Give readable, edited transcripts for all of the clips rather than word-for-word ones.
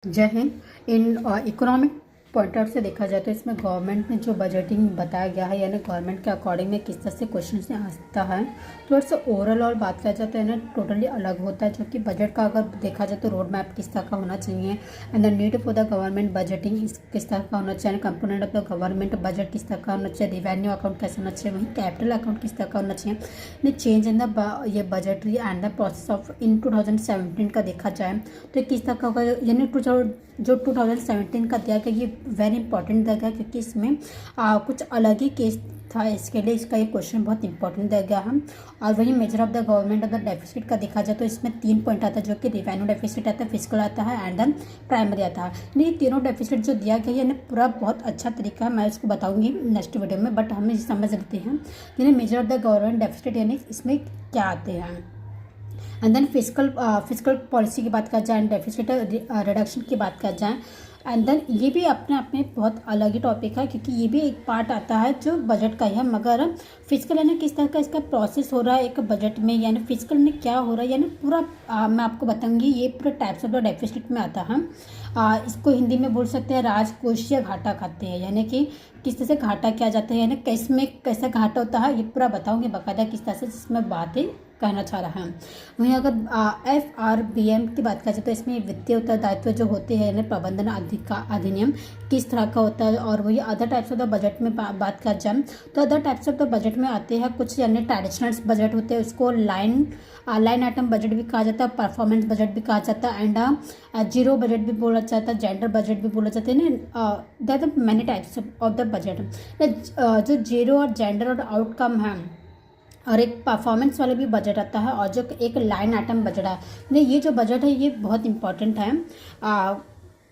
जय Hind. In economic point out से देखा जाए तो इसमें गवर्नमेंट ने जो बजटिंग बताया गया है यानी गवर्नमेंट के अकॉर्डिंग में किस तरह से क्वेश्चन आता है थोड़ा सा ओवरऑल बात किया जाए तो यानी टोटली अलग होता है। जो कि बजट का अगर देखा जाए तो रोड मैप किस तरह का होना चाहिए and the need for the government budgeting किस तरह का होना चाहिए, component of the government budget किस तरह का होना चाहिए, रिवेन्यू अकाउंट कैसे होना चाहिए, वहीं कैपिटल अकाउंट किस तरह का होना चाहिए। चेंज इन द ये budgetary and the process of in 2017 का देखा जाए तो किस तरह का होगा यानी जो 2017 का दिया गया ये वेरी इंपॉर्टेंट दिया गया क्योंकि इसमें कुछ अलग ही केस था। इसके लिए इसका ये क्वेश्चन बहुत इंपॉर्टेंट दिया गया है। और वही measure of the government of the deficit का देखा जाए तो इसमें 3 पॉइंट आता है जो कि रिवेन्यू डेफिसिट आता है, फिजिकल आता है एंड देन प्राइमरी आता है। ये तीनों डेफिसिट जो दिया गया है पूरा बहुत अच्छा तरीका है, मैं इसको बताऊंगी नेक्स्ट वीडियो में, बट हम समझ लेते हैं यानी measure of the government deficit यानी इसमें क्या आते हैं। एंड देन फिजिकल पॉलिसी की बात कर जाए, डेफिसिट रिडक्शन की बात कर जाए एंड देन ये भी अपने आप में बहुत अलग ही टॉपिक है क्योंकि ये भी एक पार्ट आता है जो बजट का ही है। मगर फिजिकल यानी किस तरह का इसका प्रोसेस हो रहा है एक बजट में यानी फिजिकल में क्या हो रहा है यानी पूरा मैं आपको बताऊंगी। ये पूरा टाइप्स ऑफ द डेफिसिट में आता है। इसको हिंदी में बोल सकते हैं राजकोषीय या घाटा खाते हैं यानी कि किस तरह से घाटा किया जाता है यानी कैसा घाटा होता है ये पूरा बताऊंगी बाकायदा किस तरह से, जिसमें बातें कहना चाह रहा है। वहीं अगर FRBM की बात करें तो इसमें वित्तीय उत्तरदायित्व जो होते हैं यानी प्रबंधन अधिनियम किस तरह का होता है। और वही other types of the budget में बात कर जाए तो other types of the budget में आते हैं कुछ यानी ट्रेडिशनल बजट होते हैं, उसको लाइन आइटम बजट भी कहा जाता है, परफॉर्मेंस बजट भी कहा जाता है एंड जीरो बजट भी बोला जाता है, जेंडर बजट भी बोला जाता है ना। There are many types of the budget. जो जीरो और जेंडर और आउटकम है और एक परफॉर्मेंस वाला भी बजट आता है और जो एक लाइन आइटम बजट है नहीं, ये जो बजट है ये बहुत इंपॉर्टेंट है।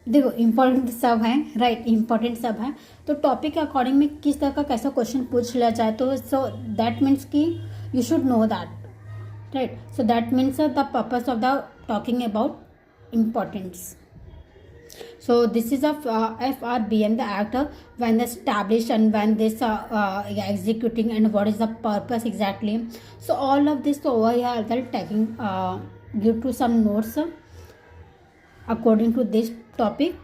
देखो इम्पोर्टेंट सब है, राइट, इम्पोर्टेंट सब है। तो टॉपिक के अकॉर्डिंग में किस तरह का कैसा क्वेश्चन पूछ लिया जाए तो सो दैट मीन्स कि you should know that, right. So that means the purpose of the talking about importance. So this is of FRBM, the act when established and when this executing and what is the purpose exactly. So all of this over here I'll taking give to some notes according to this topic.